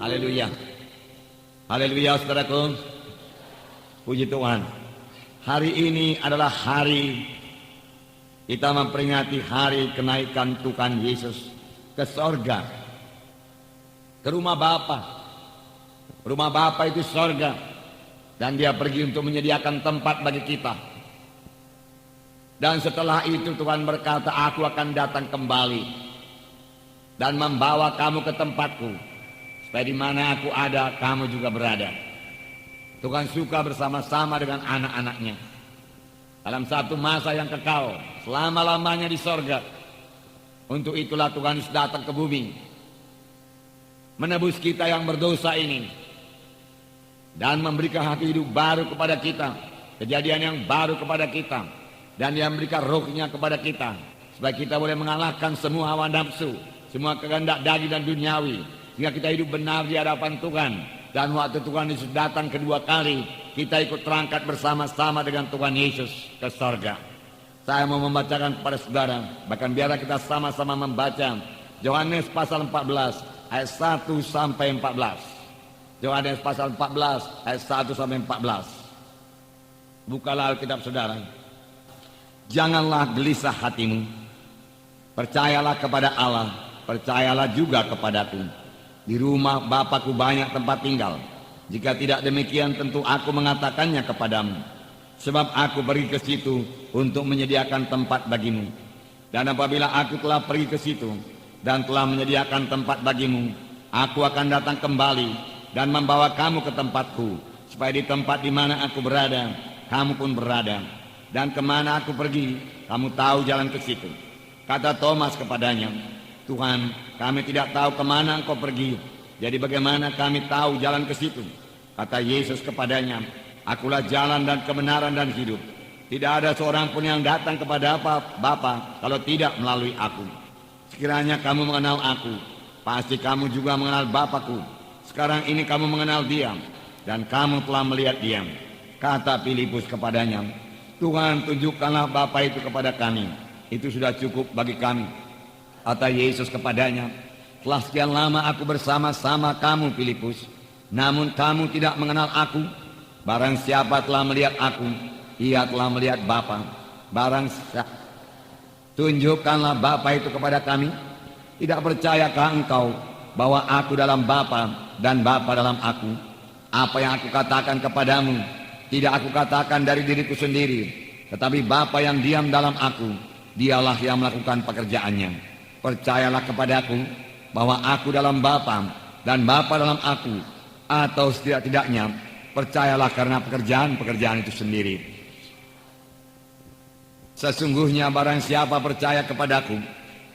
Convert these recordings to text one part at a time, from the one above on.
Haleluya. Haleluya saudaraku. Puji Tuhan. Hari ini adalah hari kita memperingati hari kenaikan Tuhan Yesus ke sorga, ke rumah Bapa. Rumah Bapa itu sorga, dan dia pergi untuk menyediakan tempat bagi kita. Dan setelah itu Tuhan berkata, aku akan datang kembali dan membawa kamu ke tempatku, supaya di mana aku ada, kamu juga berada. Tuhan suka bersama-sama dengan anak-anaknya dalam satu masa yang kekal, selama-lamanya di sorga. Untuk itulah Tuhan Yesus datang ke bumi, menebus kita yang berdosa ini, dan memberikan hati hidup baru kepada kita, kejadian yang baru kepada kita, dan dia memberikan rohnya kepada kita, supaya kita boleh mengalahkan semua hawa nafsu, semua kehendak daging dan duniawi, sehingga kita hidup benar di hadapan Tuhan. Dan waktu Tuhan Yesus datang kedua kali, kita ikut terangkat bersama-sama dengan Tuhan Yesus ke sorga. Saya mau membacakan kepada saudara, bahkan biarlah kita sama-sama membaca Yohanes pasal 14 ayat 1 sampai 14. Yohanes pasal 14 ayat 1 sampai 14. Bukalah Alkitab saudara. Janganlah gelisah hatimu. Percayalah kepada Allah, percayalah juga kepadaku. Di rumah Bapakku banyak tempat tinggal. Jika tidak demikian, tentu aku mengatakannya kepadamu. Sebab aku pergi ke situ untuk menyediakan tempat bagimu. Dan apabila aku telah pergi ke situ dan telah menyediakan tempat bagimu, aku akan datang kembali dan membawa kamu ke tempatku, supaya di tempat di mana aku berada, kamu pun berada. Dan kemana aku pergi, kamu tahu jalan ke situ. Kata Thomas kepadanya, Tuhan, kami tidak tahu kemana engkau pergi, jadi bagaimana kami tahu jalan ke situ? Kata Yesus kepadanya, akulah jalan dan kebenaran dan hidup. Tidak ada seorang pun yang datang kepada Bapa kalau tidak melalui aku. Sekiranya kamu mengenal aku, pasti kamu juga mengenal Bapakku. Sekarang ini kamu mengenal Dia, dan kamu telah melihat Dia. Kata Filipus kepadanya, Tuhan, tunjukkanlah Bapa itu kepada kami, itu sudah cukup bagi kami. Kata Yesus kepadanya, telah sekian lama aku bersama-sama kamu, Filipus, namun kamu tidak mengenal aku. Barang siapa telah melihat aku, ia telah melihat Bapa. Tunjukkanlah Bapa itu kepada kami. Tidak percayakah engkau bahwa aku dalam Bapa dan Bapa dalam aku? Apa yang aku katakan kepadamu, tidak aku katakan dari diriku sendiri, tetapi Bapa yang diam dalam aku, dialah yang melakukan pekerjaannya. Percayalah kepadaku bahwa aku dalam Bapa dan Bapa dalam aku, atau setidak-tidaknya percayalah karena pekerjaan-pekerjaan itu sendiri. Sesungguhnya barang siapa percaya kepadaku,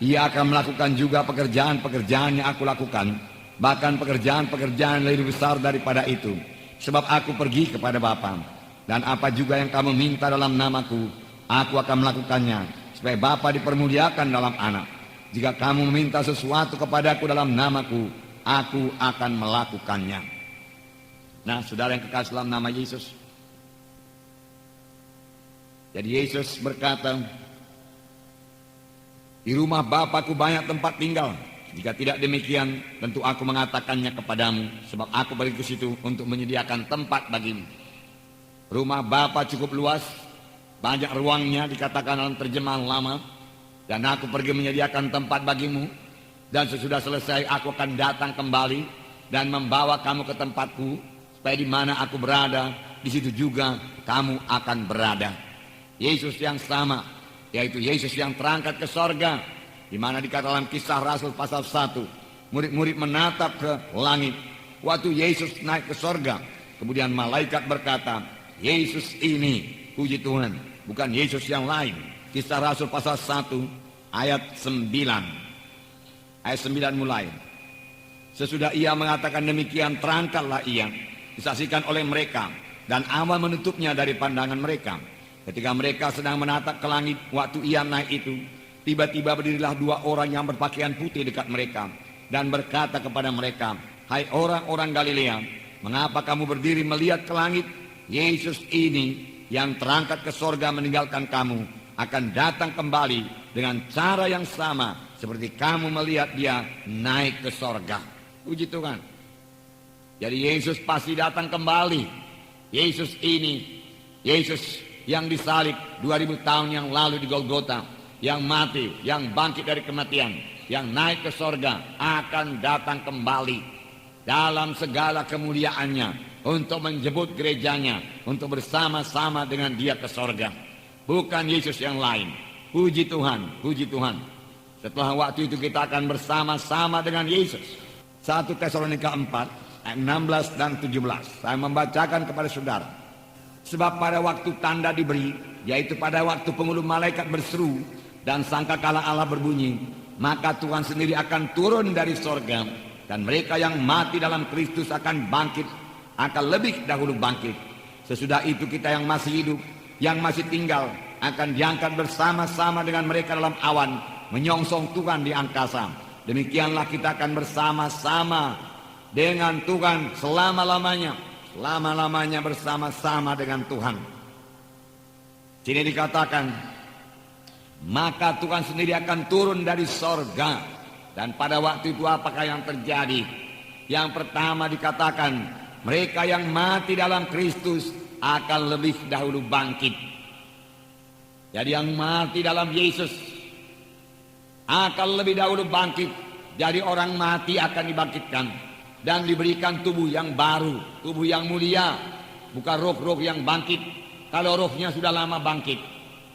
ia akan melakukan juga pekerjaan-pekerjaan yang aku lakukan, bahkan pekerjaan-pekerjaan lebih besar daripada itu. Sebab aku pergi kepada Bapa, dan apa juga yang kamu minta dalam namaku, aku akan melakukannya, supaya Bapa dipermuliakan dalam anak. Jika kamu meminta sesuatu kepadaku dalam namaku, aku akan melakukannya. Nah, saudara yang kekasih dalam nama Yesus. Jadi Yesus berkata, di rumah Bapakku banyak tempat tinggal. Jika tidak demikian, tentu aku mengatakannya kepadamu, sebab aku pergi ke situ untuk menyediakan tempat bagimu. Rumah Bapa cukup luas, banyak ruangnya, dikatakan dalam terjemahan lama. Dan aku pergi menyediakan tempat bagimu, dan sesudah selesai aku akan datang kembali dan membawa kamu ke tempatku, supaya di mana aku berada, di situ juga kamu akan berada. Yesus yang sama, yaitu Yesus yang terangkat ke sorga, di mana dikatakan dalam Kisah Rasul pasal 1, murid-murid menatap ke langit. Waktu Yesus naik ke sorga, kemudian malaikat berkata, Yesus ini, puji Tuhan, bukan Yesus yang lain. Kisah Rasul pasal 1 ayat 9. Ayat 9 mulai. Sesudah ia mengatakan demikian, terangkatlah ia, disaksikan oleh mereka, dan awan menutupnya dari pandangan mereka. Ketika mereka sedang menatap ke langit, waktu ia naik itu, tiba-tiba berdirilah dua orang yang berpakaian putih dekat mereka, dan berkata kepada mereka, hai orang-orang Galilea, mengapa kamu berdiri melihat ke langit? Yesus ini yang terangkat ke sorga meninggalkan kamu, akan datang kembali dengan cara yang sama seperti kamu melihat dia naik ke sorga. Puji Tuhan. Jadi Yesus pasti datang kembali. Yesus ini, Yesus yang disalib 2000 tahun yang lalu di Golgota, yang mati, yang bangkit dari kematian, yang naik ke sorga, akan datang kembali dalam segala kemuliaannya untuk menjemput gerejanya, untuk bersama-sama dengan dia ke sorga. Bukan Yesus yang lain. Puji Tuhan, puji Tuhan. Setelah waktu itu kita akan bersama-sama dengan Yesus. 1 Tesalonika 4 ayat 16 dan 17. Saya membacakan kepada saudara. Sebab pada waktu tanda diberi, yaitu pada waktu penghulu malaikat berseru dan sangkakala Allah berbunyi, maka Tuhan sendiri akan turun dari sorga, dan mereka yang mati dalam Kristus akan bangkit, akan lebih dahulu bangkit. Sesudah itu kita yang masih hidup, yang masih tinggal, akan diangkat bersama-sama dengan mereka dalam awan, menyongsong Tuhan di angkasa. Demikianlah kita akan bersama-sama dengan Tuhan selama-lamanya. Selama-lamanya bersama-sama dengan Tuhan. Sini dikatakan, maka Tuhan sendiri akan turun dari sorga. Dan pada waktu itu apakah yang terjadi? Yang pertama dikatakan, mereka yang mati dalam Kristus akan lebih dahulu bangkit. Jadi yang mati dalam Yesus akan lebih dahulu bangkit. Jadi orang mati akan dibangkitkan dan diberikan tubuh yang baru, tubuh yang mulia, bukan roh-roh yang bangkit. Kalau rohnya sudah lama bangkit,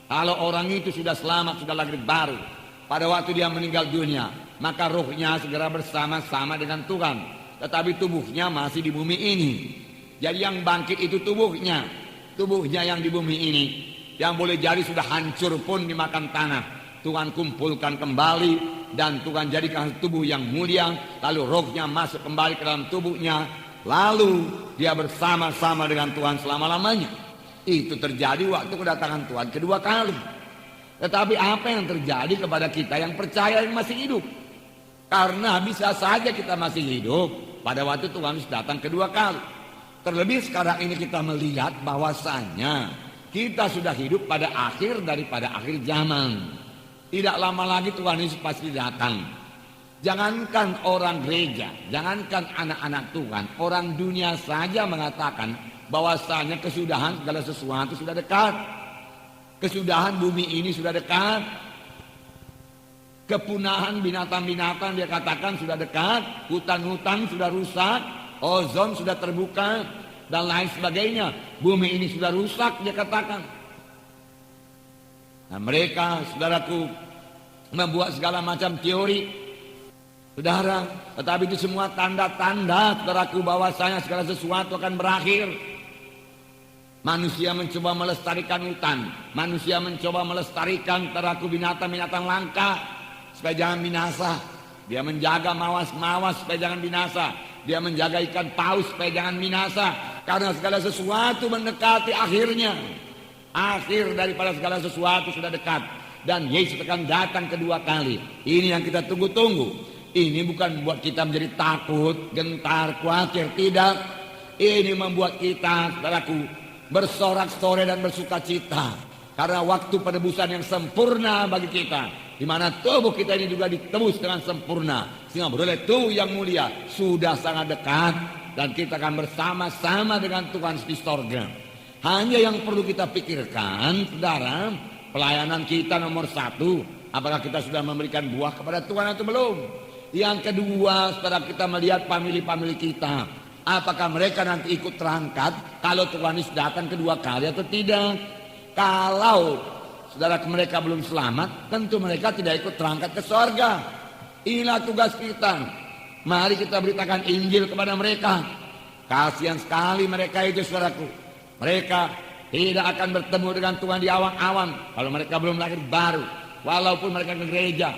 kalau orang itu sudah selamat, sudah lahir baru, pada waktu dia meninggal dunia, maka rohnya segera bersama-sama dengan Tuhan. Tetapi tubuhnya masih di bumi ini. Jadi yang bangkit itu tubuhnya yang di bumi ini, yang boleh jadi sudah hancur pun dimakan tanah. Tuhan kumpulkan kembali dan Tuhan jadikan tubuh yang mulia, lalu rohnya masuk kembali ke dalam tubuhnya, lalu dia bersama-sama dengan Tuhan selama-lamanya. Itu terjadi waktu kedatangan Tuhan kedua kali. Tetapi apa yang terjadi kepada kita yang percaya yang masih hidup? Karena bisa saja kita masih hidup pada waktu Tuhan datang kedua kali. Terlebih sekarang ini kita melihat bahwasanya kita sudah hidup pada akhir daripada akhir zaman. Tidak lama lagi Tuhan Yesus pasti datang. Jangankan orang gereja, jangankan anak-anak Tuhan, orang dunia saja mengatakan bahwasanya kesudahan segala sesuatu sudah dekat. Kesudahan bumi ini sudah dekat. Kepunahan binatang-binatang dia katakan sudah dekat. Hutan-hutan sudah rusak, ozon sudah terbuka, dan lain sebagainya. Bumi ini sudah rusak dia katakan. Nah mereka, saudaraku, membuat segala macam teori, saudara, tetapi itu semua tanda-tanda, saudaraku, bahwasanya segala sesuatu akan berakhir. Manusia mencoba melestarikan hutan, manusia mencoba melestarikan, saudaraku, binatang-binatang langka supaya jangan binasa. Dia menjaga mawas-mawas supaya jangan binasa. Dia menjaga ikan paus supaya jangan binasa. Karena segala sesuatu mendekati akhirnya. Akhir daripada segala sesuatu sudah dekat. Dan Yesus akan datang kedua kali. Ini yang kita tunggu-tunggu. Ini bukan membuat kita menjadi takut, gentar, khawatir. Tidak. Ini membuat kita, saudaraku, bersorak-sorai dan bersuka cita. Karena waktu penebusan yang sempurna bagi kita. Di mana tubuh kita ini juga ditebus dengan sempurna. Sehingga beroleh tubuh yang mulia. Sudah sangat dekat. Dan kita akan bersama-sama dengan Tuhan di sorga. Hanya yang perlu kita pikirkan, saudara, pelayanan kita nomor 1, apakah kita sudah memberikan buah kepada Tuhan atau belum? Yang kedua, saudara, kita melihat famili-famili kita, apakah mereka nanti ikut terangkat kalau Tuhan Yesus datang kedua kali atau tidak? Kalau saudara mereka belum selamat, tentu mereka tidak ikut terangkat ke sorga. Inilah tugas kita. Mari kita beritakan Injil kepada mereka. Kasihan sekali mereka itu, saudaraku. Mereka tidak akan bertemu dengan Tuhan di awan-awan kalau mereka belum lahir baru. Walaupun mereka ke gereja,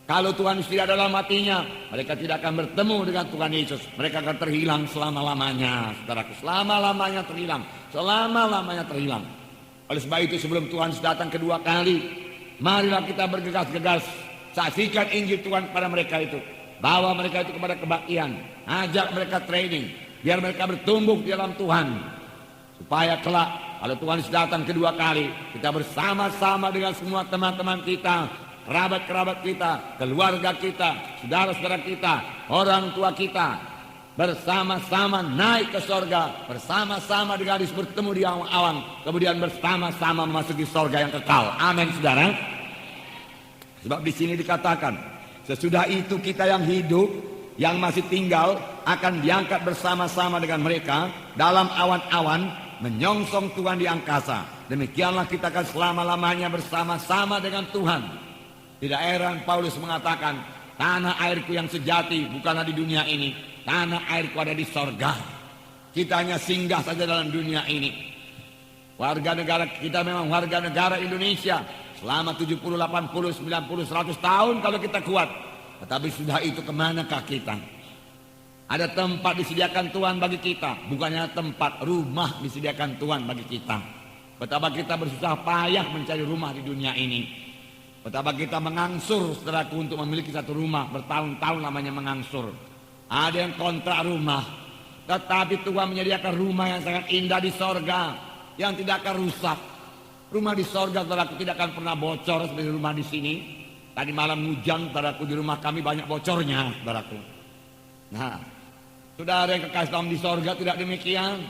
kalau Tuhan Yesus tidak dalam hatinya, mereka tidak akan bertemu dengan Tuhan Yesus. Mereka akan terhilang selama-lamanya, saudaraku. Selama-lamanya terhilang. Selama-lamanya terhilang. Oleh sebab itu sebelum Tuhan Yesus datang kedua kali, marilah kita bergegas-gegas saksikan Injil Tuhan kepada mereka itu. Bawa mereka itu kepada kebaktian. Ajak mereka training. Biar mereka bertumbuh di dalam Tuhan. Supaya kelak kalau Tuhan datang kedua kali, kita bersama-sama dengan semua teman-teman kita, kerabat-kerabat kita, keluarga kita, saudara-saudara kita, orang tua kita, bersama-sama naik ke sorga, bersama-sama dengan Yesus bertemu di awan-awan, kemudian bersama-sama memasuki sorga yang kekal. Amin, saudara. Sebab di sini dikatakan, sesudah itu kita yang hidup, yang masih tinggal, akan diangkat bersama-sama dengan mereka dalam awan-awan, menyongsong Tuhan di angkasa. Demikianlah kita akan selama-lamanya bersama-sama dengan Tuhan. Tidak heran Paulus mengatakan, tanah airku yang sejati bukanlah di dunia ini, tanah airku ada di sorga. Kita hanya singgah saja dalam dunia ini. Warga negara kita memang warga negara Indonesia selama 70, 80, 90, 100 tahun kalau kita kuat. Tetapi sudah itu kemanakah kita? Ada tempat disediakan Tuhan bagi kita, bukannya tempat, rumah disediakan Tuhan bagi kita. Betapa kita bersusah payah mencari rumah di dunia ini. Betapa kita mengangsur saudaraku untuk memiliki satu rumah, bertahun-tahun namanya mengangsur. Ada yang kontrak rumah, tetapi Tuhan menyediakan rumah yang sangat indah di sorga, yang tidak akan rusak. Rumah di sorga saudaraku tidak akan pernah bocor seperti rumah di sini. Tadi malam hujan saudaraku, di rumah kami banyak bocornya saudaraku. Nah, saudara yang kekasih Tuhan di sorga tidak demikian.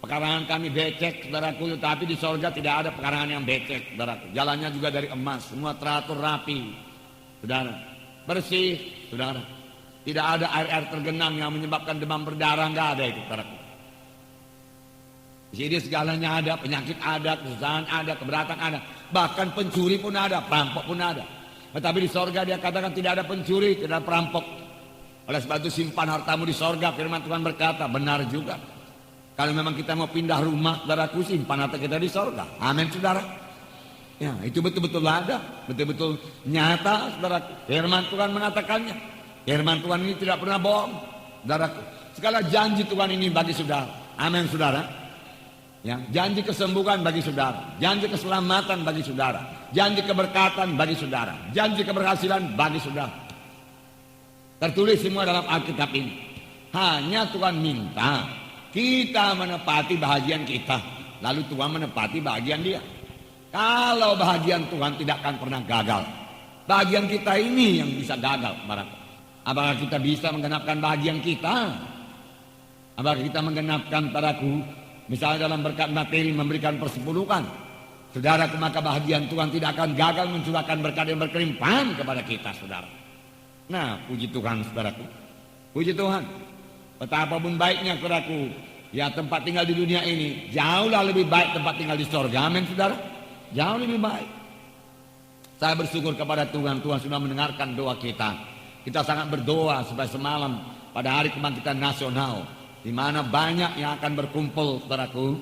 Pekarangan kami becek saudaraku, tapi di sorga tidak ada pekarangan yang becek saudaraku. Jalannya juga dari emas, semua teratur rapi saudara, bersih saudara. Tidak ada air-air tergenang yang menyebabkan demam berdarah, nggak ada itu saudaraku. Di sini segalanya ada, penyakit ada, kesusahan ada, keberatan ada, bahkan pencuri pun ada, perampok pun ada. Tetapi di sorga dia katakan tidak ada pencuri, tidak ada perampok. Oleh sebab itu simpan hartamu di sorga, firman Tuhan berkata, benar juga. Kalau memang kita mau pindah rumah, saudaraku, simpan harta kita di sorga. Amin, saudara. Ya, itu betul-betul ada, betul-betul nyata, saudaraku. Firman Tuhan mengatakannya. Firman Tuhan ini tidak pernah bohong, saudaraku. Segala janji Tuhan ini bagi saudara. Amin, saudara. Ya, janji kesembuhan bagi saudara, janji keselamatan bagi saudara, janji keberkatan bagi saudara, janji keberhasilan bagi saudara. Tertulis semua dalam Alkitab ini. Hanya Tuhan minta kita menepati bahagian kita, lalu Tuhan menepati bahagian dia. Kalau bahagian Tuhan tidak akan pernah gagal, bahagian kita ini yang bisa gagal. Apakah kita bisa menggenapkan bahagian kita? Apakah kita menggenapkan paraku? Misalnya dalam berkat materi memberikan persepuluhan, saudara, maka bahagian Tuhan tidak akan gagal mencurahkan berkat yang berkelimpahan kepada kita, saudara. Nah, puji Tuhan, saudaraku. Puji Tuhan. Betapapun baiknya, saudaraku, ya tempat tinggal di dunia ini jauhlah lebih baik tempat tinggal di sorga. Amin, saudara. Jauh lebih baik. Saya bersyukur kepada Tuhan. Tuhan sudah mendengarkan doa kita. Kita sangat berdoa supaya semalam pada hari kebangkitan nasional, di mana banyak yang akan berkumpul, saudaraku,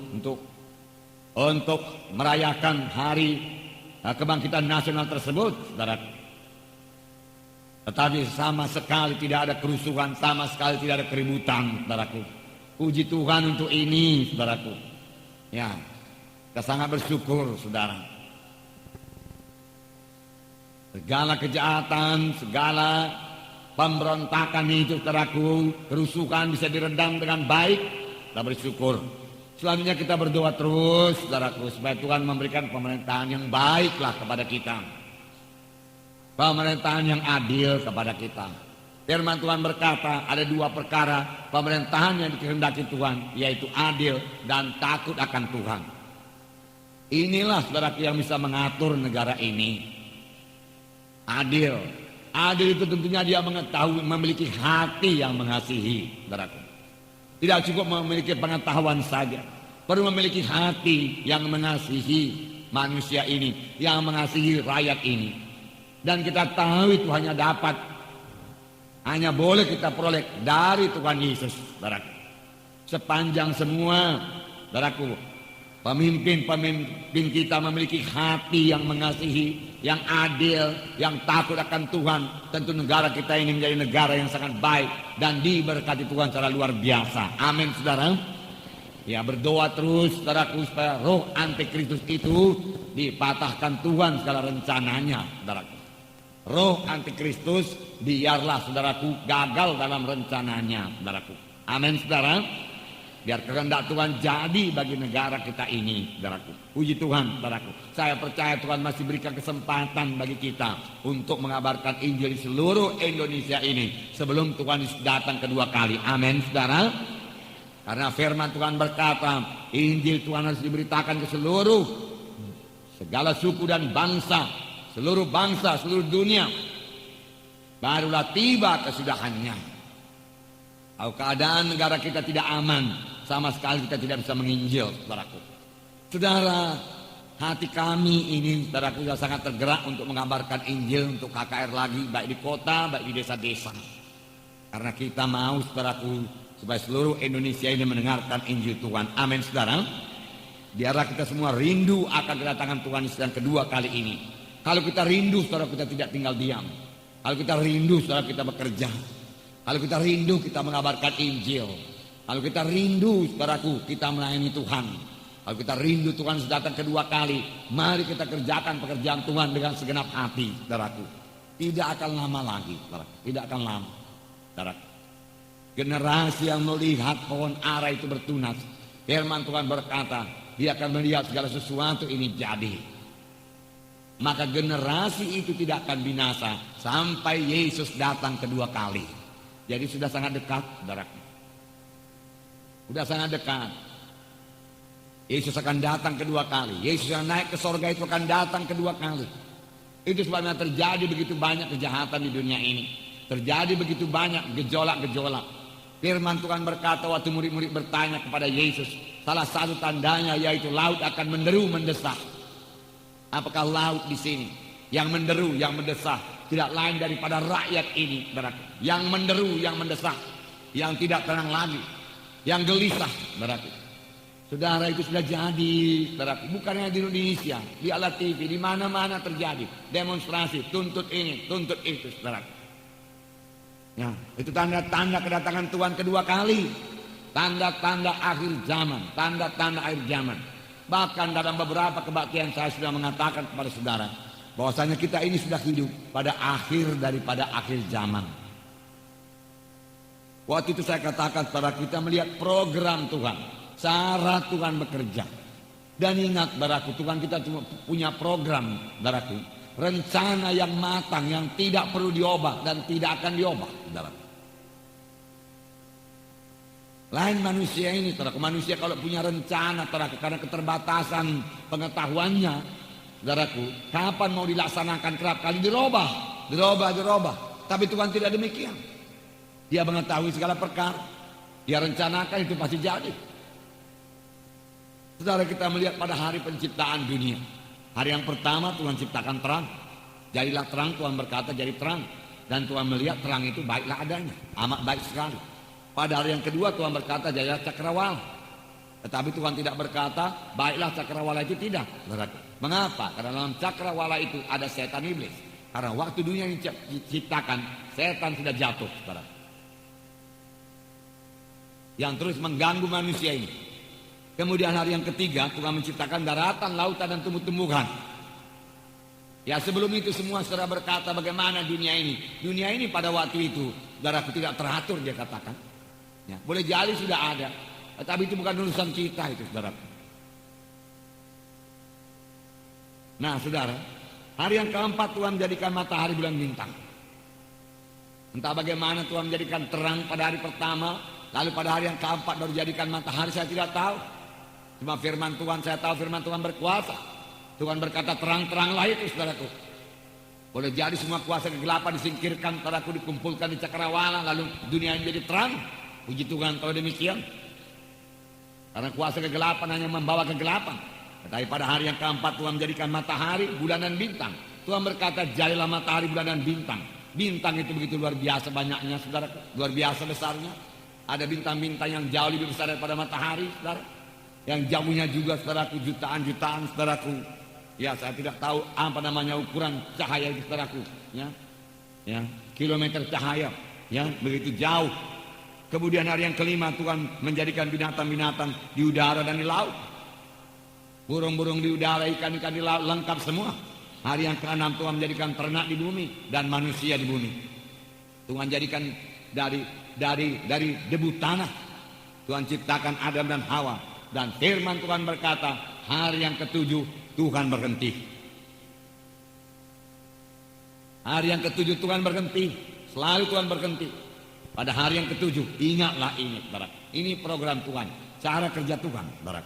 untuk merayakan hari kebangkitan nasional tersebut, saudaraku. Tetapi sama sekali tidak ada kerusuhan, sama sekali tidak ada keributan, saudaraku. Puji Tuhan untuk ini, saudaraku. Ya, kita sangat bersyukur, saudara. Segala kejahatan, segala pemberontakan itu, saudaraku, kerusuhan bisa diredam dengan baik. Kita bersyukur. Selanjutnya kita berdoa terus, saudaraku, supaya Tuhan memberikan pemerintahan yang baiklah kepada kita, pemerintahan yang adil kepada kita. Firman Tuhan berkata ada dua perkara pemerintahan yang dikehendaki Tuhan, yaitu adil dan takut akan Tuhan. Inilah, saudaraku, yang bisa mengatur negara ini. Adil. Adil itu tentunya dia mengetahui, memiliki hati yang mengasihi, saudaraku. Tidak cukup memiliki pengetahuan saja, perlu memiliki hati yang mengasihi manusia ini, yang mengasihi rakyat ini. Dan kita tahu itu hanya boleh kita peroleh dari Tuhan Yesus, saudaraku. Sepanjang semua, saudaraku, pemimpin kita memiliki hati yang mengasihi, yang adil, yang takut akan Tuhan, tentu negara kita ini menjadi negara yang sangat baik dan diberkati Tuhan secara luar biasa. Amin, saudara. Ya, berdoa terus, saudaraku, supaya roh antikristus itu dipatahkan Tuhan segala rencananya, saudaraku. Roh antikristus biarlah, saudaraku, gagal dalam rencananya, saudaraku. Amin, saudara. Biar kehendak Tuhan jadi bagi negara kita ini, saudaraku. Puji Tuhan, saudaraku. Saya percaya Tuhan masih berikan kesempatan bagi kita untuk mengabarkan Injil di seluruh Indonesia ini sebelum Tuhan Yesus datang kedua kali. Amin, saudara. Karena firman Tuhan berkata, Injil Tuhan harus diberitakan ke seluruh segala suku dan bangsa, seluruh dunia. Barulah tiba kesudahannya. Kalau keadaan negara kita tidak aman, sama sekali kita tidak bisa menginjil, saudaraku. Saudara, hati kami ini, saudaraku, sudah sangat tergerak untuk mengabarkan Injil untuk KKR lagi, baik di kota, baik di desa-desa. Karena kita mau, saudaraku, supaya seluruh Indonesia ini mendengarkan Injil Tuhan. Amin, saudara. Biarlah kita semua rindu akan kedatangan Tuhan Yesus yang kedua kali ini. Kalau kita rindu, saudara, kita tidak tinggal diam. Kalau kita rindu, saudara, kita bekerja. Kalau kita rindu, kita mengabarkan Injil. Kalau kita rindu, saudaraku, kita melayani Tuhan. Kalau kita rindu Tuhan sudah datang kedua kali, mari kita kerjakan pekerjaan Tuhan dengan segenap hati, saudaraku. Tidak akan lama lagi, saudaraku. Tidak akan lama, saudaraku. Generasi yang melihat pohon ara itu bertunas, firman Tuhan berkata, dia akan melihat segala sesuatu ini jadi. Maka generasi itu tidak akan binasa sampai Yesus datang kedua kali. Jadi sudah sangat dekat, saudaraku. Sudah sangat dekat. Yesus akan datang kedua kali. Yesus yang naik ke sorga itu akan datang kedua kali. Itu sebabnya terjadi begitu banyak kejahatan di dunia ini. Terjadi begitu banyak gejolak-gejolak. Firman Tuhan berkata waktu murid-murid bertanya kepada Yesus, salah satu tandanya yaitu laut akan menderu mendesak. Apakah laut di sini yang menderu, yang mendesak? Tidak lain daripada rakyat ini, saudaraku. Yang menderu, yang mendesak, yang tidak tenang lagi, yang gelisah, saudaraku. Saudara, itu sudah jadi, saudaraku. Bukan hanya di Indonesia, di Ala TV, di mana-mana terjadi demonstrasi, tuntut ini, tuntut itu, saudaraku. Ya, itu tanda-tanda kedatangan Tuhan kedua kali. Tanda-tanda akhir zaman, tanda-tanda akhir zaman. Bahkan dalam beberapa kebaktian saya sudah mengatakan kepada saudara, bahwasanya kita ini sudah hidup pada akhir daripada akhir zaman. Waktu itu saya katakan pada kita melihat program Tuhan, cara Tuhan bekerja. Dan ingat, saudaraku, Tuhan kita cuma punya program, saudaraku, rencana yang matang yang tidak perlu diubah dan tidak akan diubah, saudaraku. Lain manusia ini, saudaraku. Manusia kalau punya rencana, saudaraku, karena keterbatasan pengetahuannya, saudaraku, kapan mau dilaksanakan kerap kali dirubah. Tapi Tuhan tidak demikian. Dia mengetahui segala perkara. Dia rencanakan itu pasti jadi. Saudara, kita melihat pada hari penciptaan dunia. Hari yang pertama Tuhan ciptakan terang. Jadilah terang, Tuhan berkata jadi terang. Dan Tuhan melihat terang itu baiklah adanya. Amat baik sekali. Pada hari yang kedua Tuhan berkata jadilah cakrawala. Tetapi Tuhan tidak berkata baiklah cakrawala itu tidak. Mengapa? Karena dalam cakrawala itu ada setan iblis. Karena waktu dunia ini diciptakan, setan sudah jatuh, saudara. Yang terus mengganggu manusia ini. Kemudian hari yang ketiga Tuhan menciptakan daratan, lautan dan tumbuh-tumbuhan. Ya, sebelum itu semua saudara berkata bagaimana dunia ini. Dunia ini pada waktu itu, saudaraku, tidak teratur, dia katakan. Ya, boleh jadi sudah ada, tapi itu bukan urusan kita itu, saudara. Nah, saudara, hari yang keempat Tuhan menjadikan matahari, bulan, bintang. Entah bagaimana Tuhan menjadikan terang pada hari pertama, lalu pada hari yang keempat baru jadikan matahari, saya tidak tahu. Cuma firman Tuhan, saya tahu firman Tuhan berkuasa. Tuhan berkata terang-teranglah itu, saudaraku. Boleh jadi semua kuasa kegelapan disingkirkan, saudaraku, dikumpulkan di cakrawala, lalu dunia ini jadi terang. Puji Tuhan kalau demikian. Karena kuasa kegelapan hanya membawa kegelapan. Tetapi pada hari yang keempat Tuhan menjadikan matahari, bulan dan bintang. Tuhan berkata jadilah matahari, bulan dan bintang. Bintang itu begitu luar biasa banyaknya, saudara. Luar biasa besarnya. Ada bintang-bintang yang jauh lebih besar daripada matahari, saudara. Yang jauhnya juga, saudaraku, jutaan-jutaan, saudaraku. Ya, saya tidak tahu apa namanya ukuran cahaya itu, saudaraku. Ya, kilometer cahaya. Ya, begitu jauh. Kemudian hari yang kelima Tuhan menjadikan binatang-binatang di udara dan di laut. Burung-burung di udara, ikan-ikan di laut, lengkap semua. Hari yang keenam Tuhan menjadikan ternak di bumi dan manusia di bumi. Tuhan jadikan dari debu tanah. Tuhan ciptakan Adam dan Hawa. Dan firman Tuhan berkata, hari yang ketujuh Tuhan berhenti. Hari yang ketujuh Tuhan berhenti. Selalu Tuhan berhenti. Pada hari yang ketujuh, ingatlah ini, saudara. Ini program Tuhan, cara kerja Tuhan, saudara.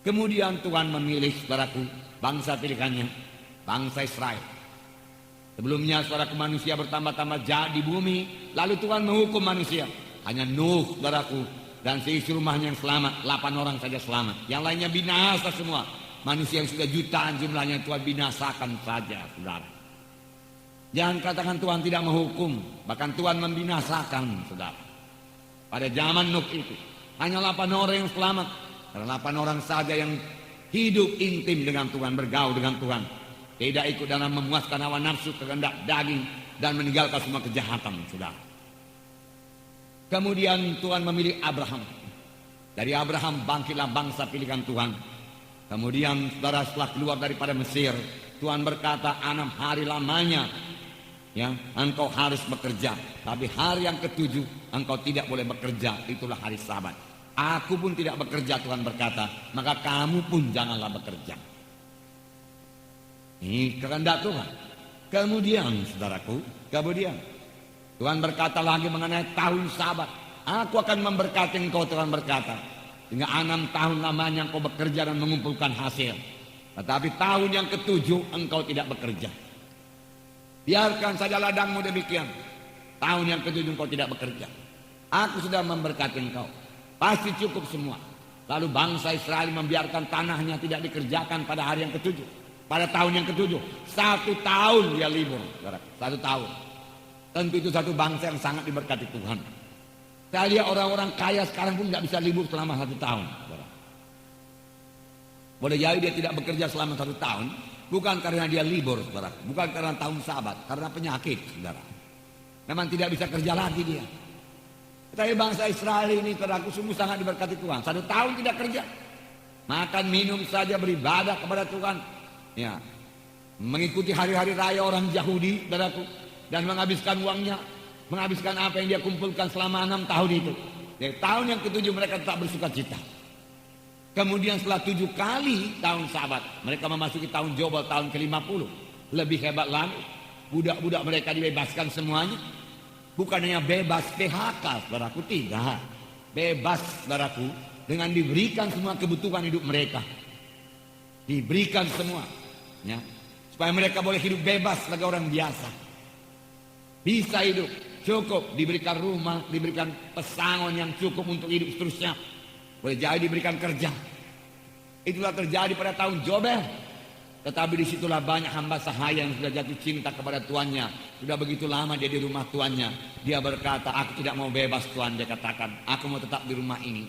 Kemudian Tuhan memilih, saudaraku, bangsa pilihannya, bangsa Israel. Sebelumnya, saudaraku, manusia bertambah-tambah jahat di bumi. Lalu Tuhan menghukum manusia. Hanya Nuh, saudaraku, dan seisi rumahnya yang selamat. 8 orang saja selamat. Yang lainnya binasa semua. Manusia yang sudah jutaan jumlahnya Tuhan binasakan saja, saudara. Jangan katakan Tuhan tidak menghukum, bahkan Tuhan membinasakan, saudara. Pada zaman Nuh itu, hanya 8 orang yang selamat. Karena 8 orang saja yang hidup intim dengan Tuhan, bergaul dengan Tuhan. Tidak ikut dalam memuaskan hawa nafsu, kehendak daging, dan meninggalkan semua kejahatan, saudara. Kemudian Tuhan memilih Abraham. Dari Abraham bangkitlah bangsa pilihan Tuhan. Kemudian saudara, setelah keluar daripada Mesir, Tuhan berkata 6 hari lamanya, ya, engkau harus bekerja. Tapi hari yang ketujuh engkau tidak boleh bekerja. Itulah hari Sabat. Aku pun tidak bekerja, Tuhan berkata, maka kamu pun janganlah bekerja. Ini kehendak Tuhan. Kemudian saudaraku, kemudian Tuhan berkata lagi mengenai tahun Sabat. Aku akan memberkati engkau, Tuhan berkata, hingga 6 tahun lamanya engkau bekerja dan mengumpulkan hasil. Tetapi tahun yang ketujuh engkau tidak bekerja. Biarkan saja ladangmu demikian. Tahun yang ketujuh engkau tidak bekerja. Aku sudah memberkati engkau. Pasti cukup semua. Lalu bangsa Israel membiarkan tanahnya tidak dikerjakan pada hari yang ketujuh. Pada tahun yang ketujuh. 1 tahun dia libur. 1 tahun. Tentu itu satu bangsa yang sangat diberkati Tuhan. Saya lihat orang-orang kaya sekarang pun tidak bisa libur selama 1 tahun. Boleh jadi dia tidak bekerja selama 1 tahun. Bukan karena dia libur, saudara. Bukan karena tahun Sabat. Karena penyakit, saudara. Memang tidak bisa kerja lagi dia. Tapi bangsa Israel ini, saudaraku, sungguh sangat diberkati Tuhan. 1 tahun tidak kerja. Makan, minum saja, beribadah kepada Tuhan. Ya, mengikuti hari-hari raya orang Yahudi, saudaraku. Dan menghabiskan uangnya. Menghabiskan apa yang dia kumpulkan selama 6 tahun itu. Dari tahun yang ketujuh mereka tetap bersuka cita. Kemudian setelah 7 kali tahun Sabat, mereka memasuki tahun Jobel, tahun ke-50. Lebih hebat lagi, budak-budak mereka dibebaskan semuanya. Bukan hanya bebas PHK, saudaraku, tidak. Bebas, saudaraku, dengan diberikan semua kebutuhan hidup mereka. Diberikan semua, ya, supaya mereka boleh hidup bebas sebagai orang biasa. Bisa hidup, cukup, diberikan rumah, diberikan pesangon yang cukup untuk hidup seterusnya. Boleh jadi diberikan kerja. Itulah terjadi pada tahun Jobel. Tetapi disitulah banyak hamba sahaya yang sudah jatuh cinta kepada tuannya. Sudah begitu lama dia di rumah tuannya. Dia berkata, aku tidak mau bebas Tuhan. Dia katakan, aku mau tetap di rumah ini.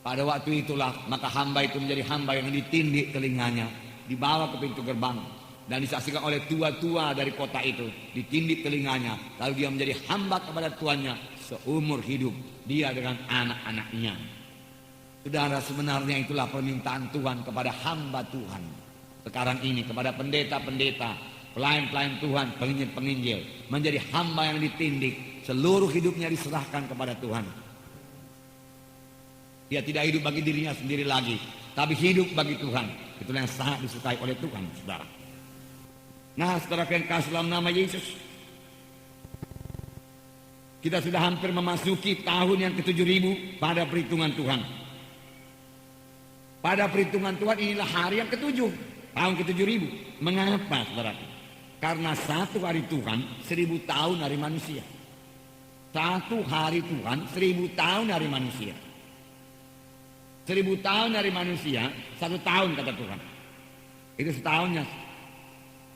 Pada waktu itulah maka hamba itu menjadi hamba yang ditindik telinganya. Dibawa ke pintu gerbang. Dan disaksikan oleh tua-tua dari kota itu. Ditindik telinganya. Lalu dia menjadi hamba kepada tuannya seumur hidup. Dia dengan anak-anaknya. Saudara, sebenarnya itulah permintaan Tuhan kepada hamba Tuhan. Sekarang ini kepada pendeta-pendeta, pelayan-pelayan Tuhan, penginjil-penginjil. Menjadi hamba yang ditindik. Seluruh hidupnya diserahkan kepada Tuhan. Dia tidak hidup bagi dirinya sendiri lagi. Tapi hidup bagi Tuhan. Itulah yang sangat disukai oleh Tuhan, saudara. Nah, saudara yang kasih dalam nama Yesus. Kita sudah hampir memasuki tahun yang ke-7.000 pada perhitungan Tuhan. Pada perhitungan Tuhan inilah hari yang ke-7, tahun ke-7.000. Mengapa, saudara? Karena 1 hari Tuhan 1000 tahun hari manusia. 1 hari Tuhan 1000 tahun hari manusia. 1000 tahun hari manusia 1 tahun kata Tuhan. Itu setahunnya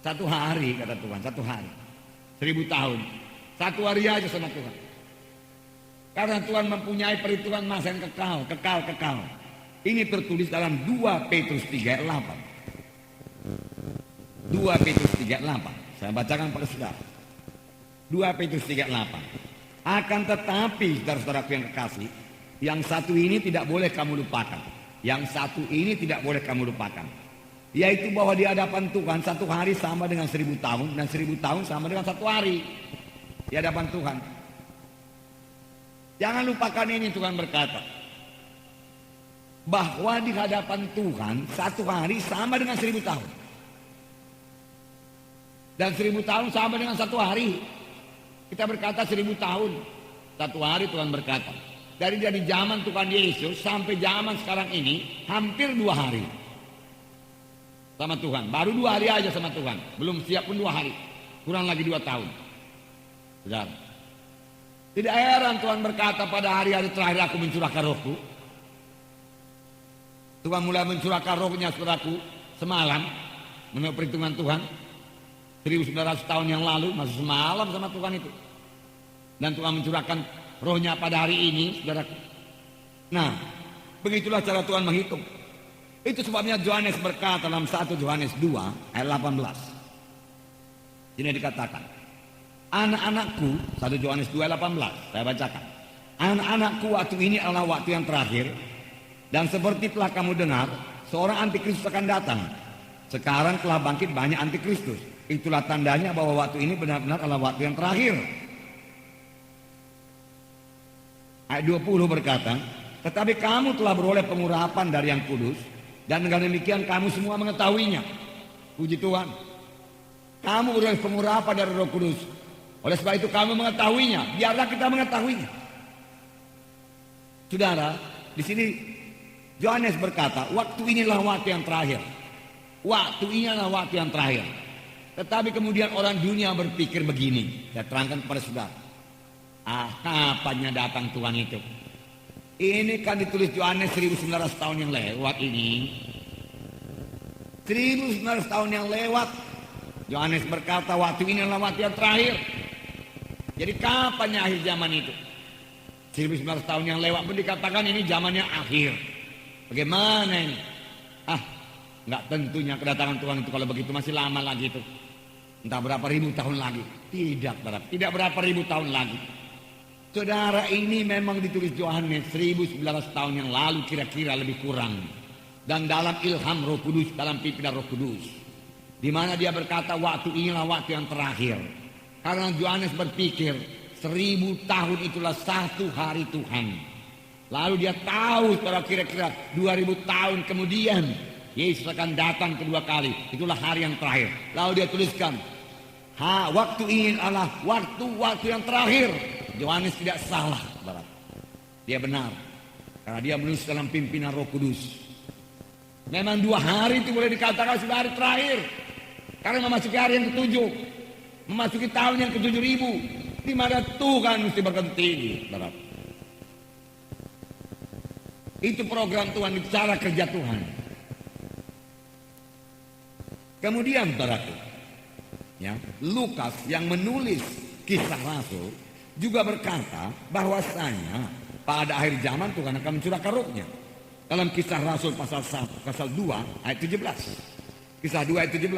1 hari kata Tuhan, 1 hari. 1000 tahun 1 hari aja sama Tuhan. Karena Tuhan mempunyai perhitungan masa yang kekal. Ini tertulis dalam 2 Petrus 3 ayat 8. 2 Petrus 3 ayat 8. Saya bacakan pada saudara. 2 Petrus 3 ayat 8. Akan tetapi, saudara-saudaraku yang kekasih, yang satu ini tidak boleh kamu lupakan. Yang satu ini tidak boleh kamu lupakan. Yaitu bahwa di hadapan Tuhan 1 hari sama dengan 1000 tahun. Dan 1000 tahun sama dengan 1 hari. Di hadapan Tuhan. Jangan lupakan ini, Tuhan berkata. Bahwa di hadapan Tuhan, satu hari sama dengan 1000 tahun. Dan 1000 tahun sama dengan satu hari. Kita berkata 1000 tahun. Satu hari Tuhan berkata. Dari zaman Tuhan Yesus sampai zaman sekarang ini, hampir 2 hari. Sama Tuhan. Baru 2 hari aja sama Tuhan. Belum siap pun 2 hari. Kurang lagi 2 tahun. Saudara. Tidak heran Tuhan berkata pada hari-hari terakhir aku mencurahkan rohku. Tuhan mulai mencurahkan rohnya saudaraku semalam. Menurut perhitungan Tuhan. 1900 tahun yang lalu. Masih semalam sama Tuhan itu. Dan Tuhan mencurahkan rohnya pada hari ini saudaraku. Nah, begitulah cara Tuhan menghitung. Itu sebabnya Yohanes berkata dalam 1 Yohanes 2 ayat 18. Ini dikatakan, anak-anakku, 1 Yohanes 2 ayat 18, saya bacakan. Anak-anakku, waktu ini adalah waktu yang terakhir, dan seperti telah kamu dengar, seorang antikristus akan datang. Sekarang telah bangkit banyak antikristus. Itulah tandanya bahwa waktu ini benar-benar adalah waktu yang terakhir. Ayat 20 berkata, tetapi kamu telah beroleh pengurapan dari yang kudus, dan dengan demikian kamu semua mengetahuinya. Puji Tuhan. Kamu beroleh pengurapan dari Roh Kudus. Oleh sebab itu kamu mengetahuinya. Biarlah kita mengetahuinya. Saudara, di sini Yohanes berkata, waktu inilah waktu yang terakhir. Waktu inilah waktu yang terakhir. Tetapi kemudian orang dunia berpikir begini. Saya terangkan kepada saudara. Kapannya datang Tuhan itu? Ini kan ditulis Yohanes 1900 tahun yang lewat ini. 1900 tahun yang lewat. Yohanes berkata waktu ini adalah waktu yang terakhir. Jadi kapannya akhir zaman itu? 1900 tahun yang lewat pun dikatakan ini zamannya akhir. Bagaimana ini? Nggak tentunya kedatangan Tuhan itu kalau begitu masih lama lagi itu. Entah berapa ribu tahun lagi. Tidak berapa ribu tahun lagi. Saudara, ini memang ditulis Yohanes 1900 tahun yang lalu kira-kira lebih kurang. Dan dalam ilham Roh Kudus, dalam pimpinan Roh Kudus. Di mana dia berkata waktu inilah waktu yang terakhir. Karena Yohanes berpikir 1000 tahun itulah satu hari Tuhan. Lalu dia tahu setelah kira-kira 2000 tahun kemudian Yesus akan datang kedua kali. Itulah hari yang terakhir. Lalu dia tuliskan, waktu ini adalah waktu yang terakhir. Yohanes tidak salah, saudara. Dia benar. Karena dia menulis dalam pimpinan Roh Kudus. Memang 2 hari itu boleh dikatakan sudah hari terakhir. Karena memasuki hari yang ke-7. Memasuki tahun yang ke-7000. Di mana Tuhan mesti berhenti, saudara. Itu program Tuhan, itu cara kerja Tuhan. Kemudian, saudaraku, ya, Lukas yang menulis kisah Rasul juga berkata bahwasanya pada akhir zaman Tuhan akan mencurahkan rohnya. Dalam kisah Rasul pasal 2 ayat 17. Kisah 2 ayat 17.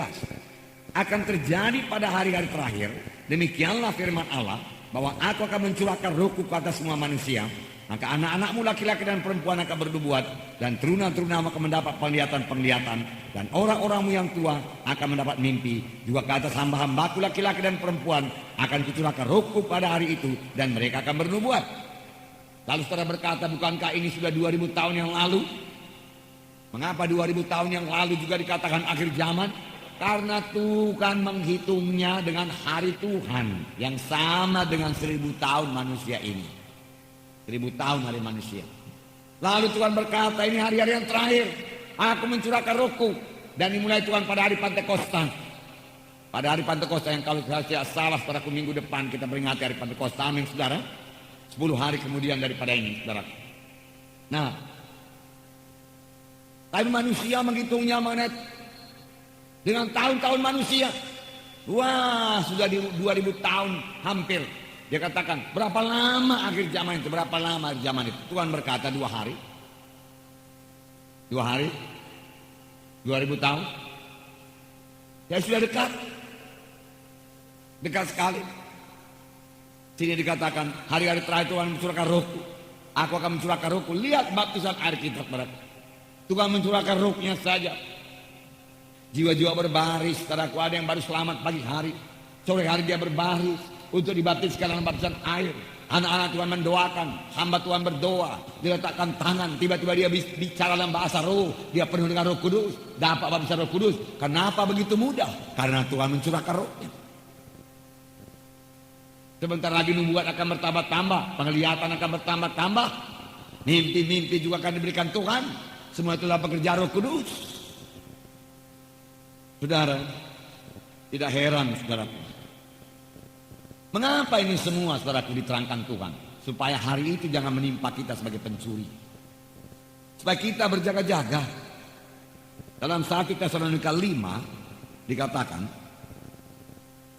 Akan terjadi pada hari-hari terakhir, demikianlah firman Allah, bahwa aku akan mencurahkan rohku ke atas semua manusia. Maka anak-anakmu laki-laki dan perempuan akan bernubuat, dan teruna-teruna akan mendapat penglihatan-penglihatan, dan orang-orangmu yang tua akan mendapat mimpi. Juga ke atas hamba-hambaku laki-laki dan perempuan akan kucurahkan rohku pada hari itu, dan mereka akan bernubuat. Lalu saudara berkata, bukankah ini sudah 2000 tahun yang lalu? Mengapa 2000 tahun yang lalu juga dikatakan akhir zaman? Karena Tuhan menghitungnya dengan hari Tuhan yang sama dengan 1000 tahun manusia ini. 1000 tahun hari manusia. Lalu Tuhan berkata, ini hari-hari yang terakhir. Aku mencurahkan rohku. Dan dimulai Tuhan pada hari Pantekosta. Pada hari Pantekosta yang kalau saya salah saudaraku minggu depan kita peringati hari Pantekosta. Amin saudara. 10 hari kemudian daripada ini saudara. Nah, tapi manusia menghitungnya mengenai dengan tahun-tahun manusia. Wah, sudah di 2000 tahun hampir. Dia katakan, berapa lama akhir zaman itu? Berapa lama akhir zaman itu? Tuhan berkata 2 hari. 2 hari. 2000 tahun. Ya sudah dekat. Dekat sekali. Sini dikatakan, hari-hari terakhir Tuhan mencurahkan rohku. Aku akan mencurahkan rohku. Lihat baptisan air kita, saudara. Tuhan mencurahkan rohnya saja. Jiwa-jiwa berbaris. Saudaraku, ada yang baru selamat pagi hari. Sore hari dia berbaris untuk dibaptiskan dalam baptisan air. Anak-anak Tuhan mendoakan, hamba Tuhan berdoa, diletakkan tangan, tiba-tiba dia bicara dalam bahasa roh, dia penuh dengan Roh Kudus, dapat baptisan Roh Kudus. Kenapa begitu mudah? Karena Tuhan mencurahkan rohnya. Sebentar lagi nubuat akan bertambah-tambah, penglihatan akan bertambah-tambah, mimpi-mimpi juga akan diberikan Tuhan. Semua itulah pekerjaan Roh Kudus. Saudara, tidak heran saudaraku. Mengapa ini semua saudaraku diterangkan Tuhan? Supaya hari itu jangan menimpa kita sebagai pencuri. Supaya kita berjaga-jaga. Dalam 1 Tesalonika 5 dikatakan,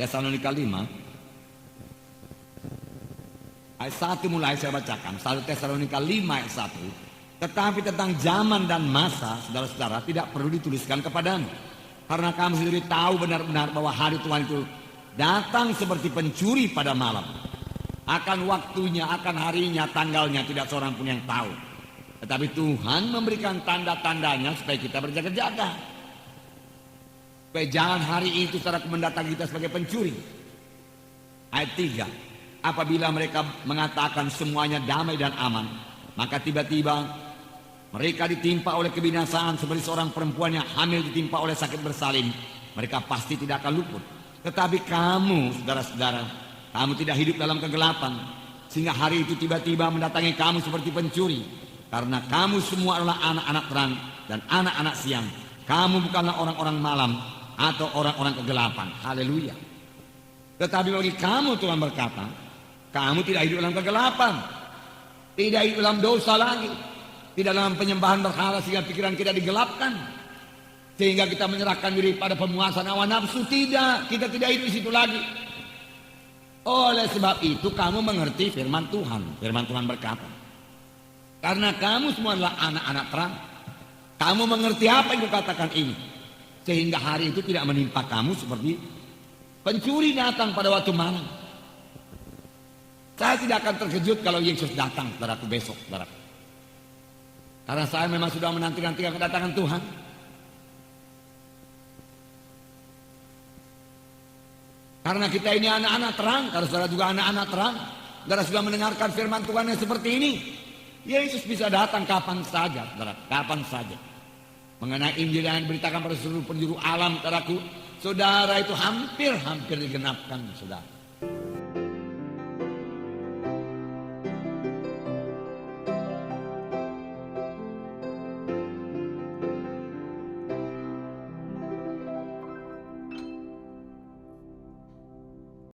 Tesalonika 5 ayat 1 mulai saya bacakan. 1 Tesalonika 5 ayat 1. Tetapi tentang zaman dan masa, saudara-saudara, tidak perlu dituliskan kepadamu. Karena kamu sendiri tahu benar-benar bahwa hari Tuhan itu datang seperti pencuri pada malam. Akan waktunya, akan harinya, tanggalnya tidak seorang pun yang tahu. Tetapi Tuhan memberikan tanda-tandanya supaya kita berjaga-jaga. Supaya jangan hari itu saudara mendatangi kita sebagai pencuri. Ayat 3. Apabila mereka mengatakan semuanya damai dan aman, maka tiba-tiba mereka ditimpa oleh kebinasaan seperti seorang perempuan yang hamil ditimpa oleh sakit bersalin. Mereka pasti tidak akan luput. Tetapi kamu, saudara-saudara, kamu tidak hidup dalam kegelapan, sehingga hari itu tiba-tiba mendatangi kamu seperti pencuri. Karena kamu semua adalah anak-anak terang dan anak-anak siang. Kamu bukanlah orang-orang malam atau orang-orang kegelapan. Haleluya. Tetapi bagi kamu, Tuhan berkata, kamu tidak hidup dalam kegelapan, tidak hidup dalam dosa lagi, tidak dalam penyembahan berhala sehingga pikiran kita digelapkan. Sehingga kita menyerahkan diri pada pemuasan hawa nafsu. Tidak, kita tidak hidup di situ lagi. Oleh sebab itu kamu mengerti firman Tuhan. Firman Tuhan berkata, karena kamu semua adalah anak-anak terang, kamu mengerti apa yang kukatakan ini, sehingga hari itu tidak menimpa kamu seperti pencuri datang pada waktu malam. Saya tidak akan terkejut kalau Yesus datang saudaraku besok, saudaraku. Karena saya memang sudah menanti-nantikan kedatangan Tuhan. Karena kita ini anak-anak terang, karena saudara juga anak-anak terang, saudara sudah mendengarkan firman Tuhan yang seperti ini. Yesus bisa datang kapan saja, saudara, kapan saja. Mengenai Injil yang diberitakan pada seluruh penjuru alam, saudaraku, saudara itu hampir digenapkan, saudara.